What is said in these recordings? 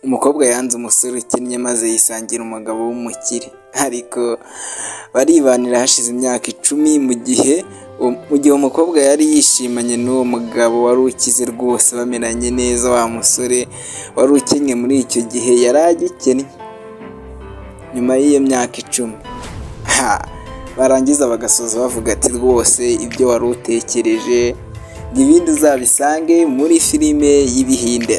Umukobwa yanze umusore ukennye maze yisangira umugabo w'umukire, ariko baribanira hashize imyaka 10 mu gihe umukobwa yari yishimanye n'uwo mugabo wari ukize rwose, bamenanye neza. Wa musore wari ukennye muri icyo gihe yari agikennye. Nyuma y'iyo myaka 10 barangiza bagasoza bavuga ati rwose ibyo wari utekereje n'ibindi uzabisange muri filime y'Ibihinde.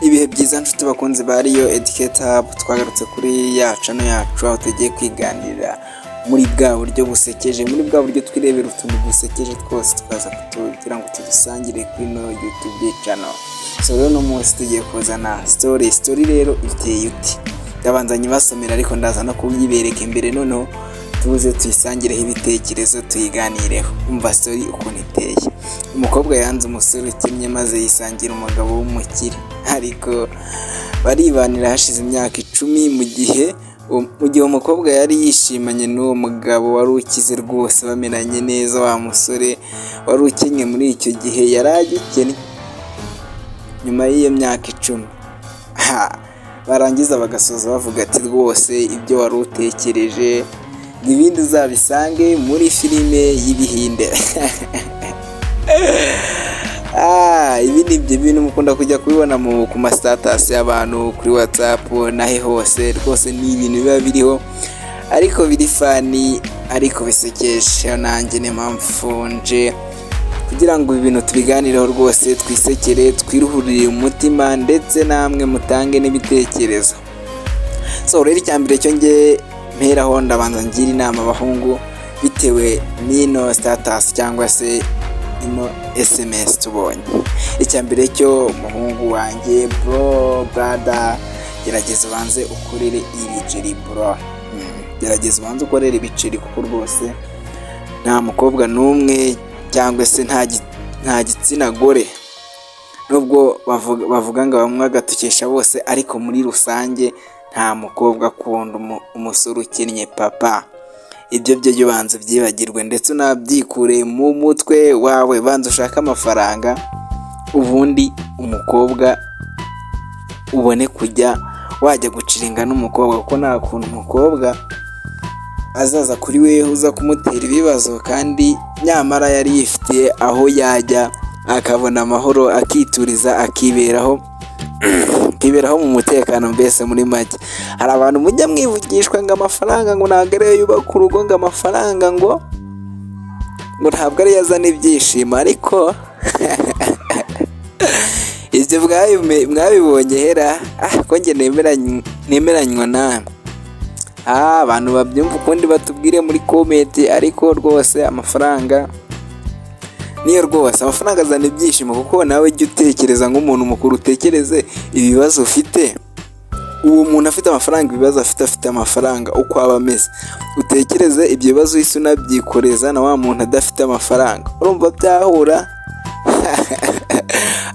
Ibihe byiza nshuti bakunzi ba Riyo Educator Hub, twagarutse kuri ya channel yacu aho tugiye kwiganirira muri bwa buryo busekeje, muri bwa buryo twirebera utuntu dusekeje twose tukaza kugira ngo tudusangire kuri no YouTube channel. So rero no munsi tugiye kuzana story rero iteye uti, ndabanza nyibasomera ariko ndaza no kuyibereka imbere, noneho tuze tuyisangireho ibitekerezo tuyiganireho. Umva story ukuntu iteye. Umukobwa yanze umusore ukennye maze yisangira umugabo w'umukire, ariko baribanira hashize imyaka 10 mu gihe umukobwa yari yishimanye n'uwo mugabo wari ukize rwose, bamenanye neza. Wa musore wari ukennye muri icyo gihe yari agikennye. Nyuma y'iyo myaka 10 barangiza bagasoza bavuga ati rwose ibyo wari utekereje n'ibindi uzabisange muri filime y'Ibihinde. Ibi ni ibyo bintu mukunda kujya kubibona ku ma status y'abantu kuri WhatsApp nahe hose, rwose ni ibintu biba biriho ariko biri fani ariko bisekesha. Nanjye ni mpamvu nje kugira ngo ibintu tubiganireho rwose, twisekere, twiruhurire umutima, ndetse namwe mutange n'ibitekerezo. So rero icyambere cyo nge mperaho ndabanza ngira inama abahungu bitewe n'ino status cyangwa se ino SMS tubonye. Icyambere cyo umuhungu wanjye brother, gerageza ubanze ukorere ibiceri bro. Gerageza ubanze ukorere ibiceri kuko rwose nta mukobwa n'umwe cyangwa se nta gitsina gore, nubwo bavuga ngo bamwe agatukesha bose, ariko muri rusange nta mukobwa akunda umusore ukennye papa. Ibyo byo banza byibagirwe ndetse unabyikure mu mutwe wawe. Banza ushaka amafaranga ubundi umukobwa ubone kujya wajya guciringa n'umukobwa, kuko nta kuntu umukobwa azaza kuri wewe uza kumutera ibibazo kandi nyamara yari yifitiye aho yajya akabona amahoro, akituriza, akiberaho mu mutekano. Mbese muri make hari abantu mujya mwivugishwa ngo amafaranga ngo ntabwo ariyo yubaka urugo, ngo amafaranga ngo ntabwo ariyo azana ibyishimo, ariko ibyo mwabibonye hera. Ko njye nemeranywa nawe. Abantu babyumva ukundi batubwire muri comment, ariko rwose amafaranga niyo rwose, amafaranga azana ibyishimo. Kuko nawe jya utekereza nk'umuntu mukuru, utekereze ibibazo ufite. Uwo muntu afite amafaranga, ibibazo afite amafaranga uko aba ameze, utekereze ibyo bibazo isi unabyikoreza na wa muntu adafite amafaranga. Urumva byahura?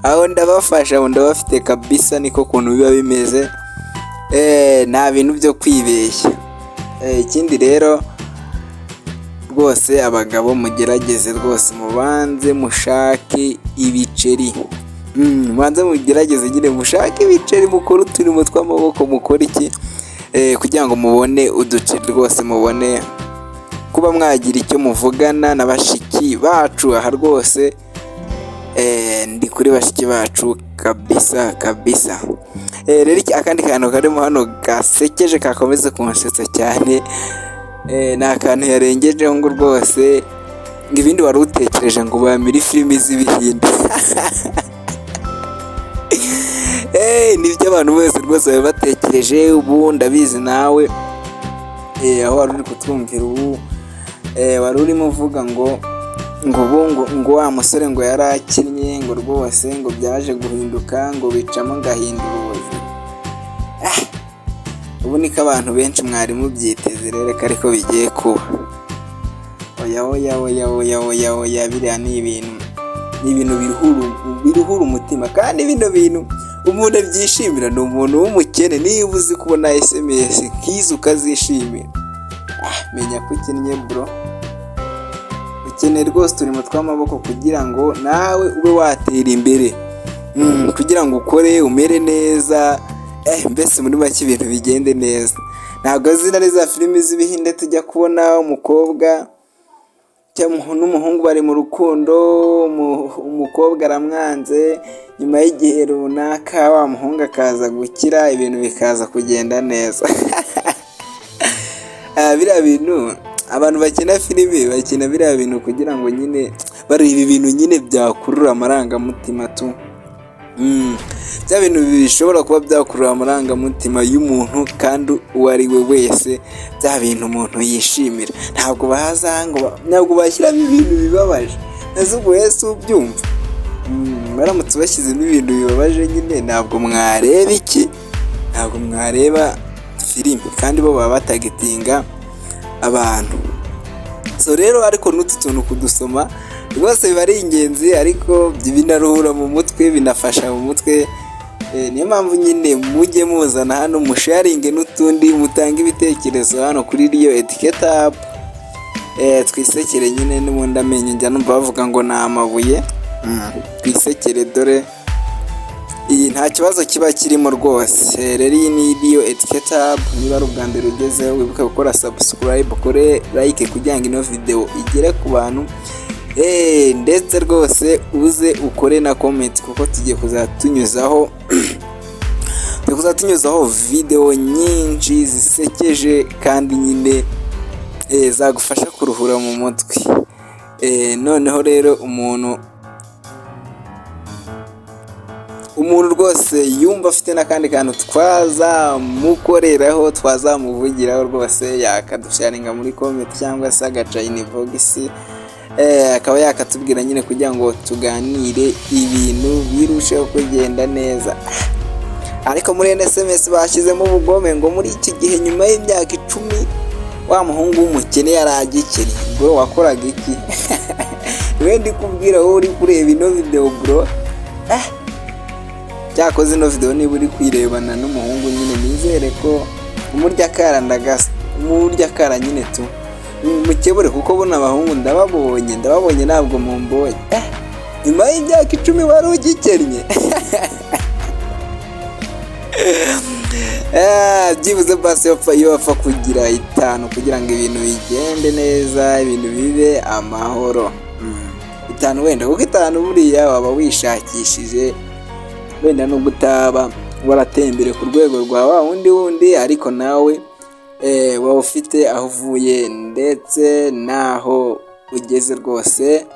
Aho ndabafasha, aho ndabafite kabisa, niko kuntu biba bimeze. Nta bintu byo kwibeshya. Ikindi rero rwose abagabo mugerageze rwose, mubanze mushake ibiceri. Mubanze mugerageze nyine mushake ibiceri, mukore uturimo tw'amaboko, mukore iki kugira ngo mubone uduceri rwose, mubone kuba mwagira icyo muvugana na bashiki bacu. Aha rwose ndi kuri bashiki bacu kabisa. Rero akandi kantu karimo hano gasekeje kakomeze kunsetsa cyane, ni akantu yarengejeho ngo rwose ngo ibindi wari utekereje ngo bamire filimi z'Ibihinde. Nibyo abantu bose rwose baba batekereje. Ubu ndabizi nawe aho wari uri kutwumvira ubu wari urimo uvuga ngo wa musore ngo yari akinnye, ngo rwose ngo byaje guhinduka, ngo bicamo ngahindura ubuzima. ubu niko abantu benshi mwari mubyiteze rero ko ariko bigiye kuba. Oya biriya ni ibintu biruhura umutima, kandi bino bintu umuntu abyishimira ni umuntu w'umukene. Niba uzi kubona SMS nk'izo ukazishimira, menya ko ukennye bro. Ukeneye rwose uturimo tw'amaboko kugira ngo nawe ube watera imbere, kugira ngo ukore umere neza, mbese muri make ibintu bigende neza. Ntabwo zina za filimi z'ibihinde tujya kubona umukobwa n'umuhungu bari mu rukundo, umukobwa aramwanze, nyuma y'igihe runaka wa muhungu akaza gukira, ibintu bikaza kugenda neza. Biriya bintu abantu bakina filimi bakina biriya bintu kugira ngo nyine bareba ibintu nyine byakurura amarangamutima tu. Bya bintu bishobora kuba byakurura amarangamutima y'umuntu kandi uwo ari we wese, bya bintu umuntu yishimira. Ntabwo bashyiramo ibintu bibabaje, nazo ubwo wese ubyumva. Baramutse bashyizemo ibintu bibabaje nyine ntabwo mwareba filimi, kandi bo baba batagitinga abantu. So rero ariko n'utu tuntu kudusoma rwose biba ari ingenzi, ariko binaruhura mu mutwe, binafasha mu mutwe. Niyo mpamvu nyine mujye muzana hano musharinge n'utundi, mutange ibitekerezo hano kuri Rio Etiquette App. Twisekere nyine, n'ubundi amenyo njya numva bavuga ngo ni amabuye. Twisekere, dore iyi nta kibazo kiba kirimo rwose. Rero iyi ni Rio Etiquette App. Niba ari ubwa mbere ugezeho, wibuke gukora subscribe, ukore like kugira ngo ino video igere ku bantu. Ndetse rwose uze ukore na comment, kuko tugiye kuzatunyuzaho video nyinshi zisekeje kandi nyine zagufasha kuruhura mu mutwe. Noneho rero umuntu rwose yumva afite n'akandi kantu twazamukoreraho, twazamuvugiraho rwose, yakadusharinga muri comment cyangwa se agaca inbox, akaba yakatubwira nyine kugira ngo tuganire ibintu birusheho kugenda neza. Ariko muri SMS bashyizemo ubugome ngo muri iki gihe nyuma y'imyaka 10 wa muhungu w'umukene yaragikennye. Bro, wakoraga iki? Wewe ndi kubwira wowe uri kureba ino video bro. Cyakoze ino video niba uri kwirebana n'umuhungu nyine, nizere ko umurya kara nyine tu mukebure, kuko bona abahungu ndababonye ntabwo mumbonye. Nyuma y'imyaka 10 wari ugikennye. Byibuze basi wapfa kugira 5 kugira ngo ibintu bigende neza, ibintu bibe amahoro. 5 wenda, kuko 5 buriya waba wishakishije, wenda nubwo utaba waratembere ku rwego rwa wa wundi, ariko nawe waba ufite aho uvuye ndetse naho ugeze rwose.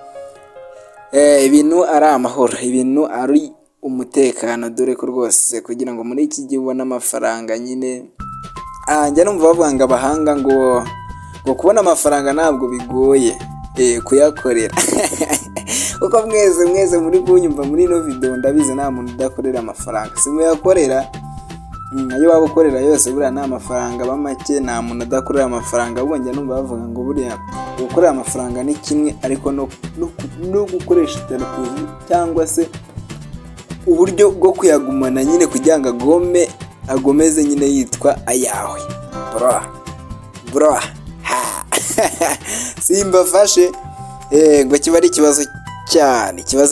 Ibintu ari amahoro, ibintu ari umutekano, dore ko rwose kugira ngo muri iki gihe ubone amafaranga nyine, njya numva bavuga ngo abahanga ngo kubona amafaranga ntabwo bigoye kuyakorera. Uko mwese muri kunyumva muri ino video, ndabizi nta muntu udakorera amafaranga. Simuyakorera, ayo waba ukorera yose buriya nta mafaranga aba make, nta muntu udakorera amafaranga. Ahubwo njya numva bavuga ngo buriya gukorera amafaranga ni kimwe, ariko no gukoresha telefoni cyangwa se uburyo bwo kuyagumana nyine kugira ngo agomeze nyine yitwa ayawe. Bro simbafashe ngo kiba ari ikibazo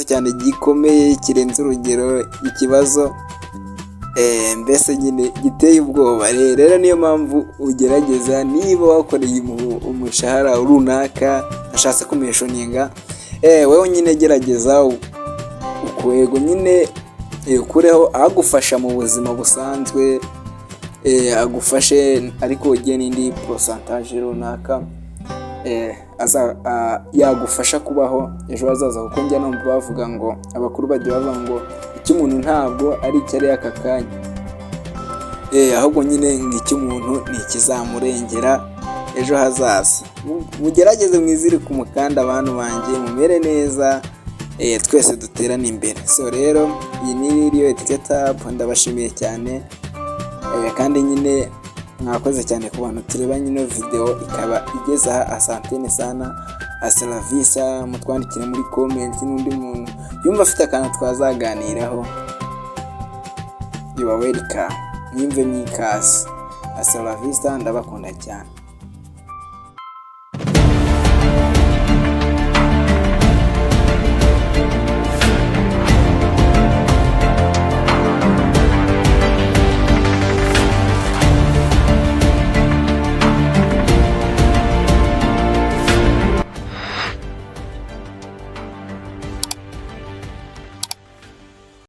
cyane gikomeye kirenze urugero, ikibazo mbese nyine giteye ubwoba. Rero niyo mpamvu ugerageza, niba wakoreye umushahara runaka ashatse kumishoninga, wewe nyine gerageza ukwego nyine ukureho agufasha mu buzima busanzwe, agufashe, ariko ugiye n'indi pourcentage runaka yagufasha kubaho ejo hazaza. Kuko njya numva bavuga ngo, abakuru bagiye bavuga ngo icy'umuntu ntabwo ari icyari aka kanya, ahubwo nyine ngo icy'umuntu ni ikizamurengera ejo hazaza. Mugerageze mwizire ku mukanda abantu banjye, mumere neza, twese duterane imbere. So rero iyi ni Rio Etiquette App, ndabashimiye cyane, kandi nyine mwakoze cyane ku bantu turebanye ino video ikaba igeze aha. Asantene sana, asalavisa, mutwandikire muri comment n'undi muntu yumva afite akantu twazaganiraho. You are welcome. Nyimve mwikaze. Asalavisa, ndabakunda cyane.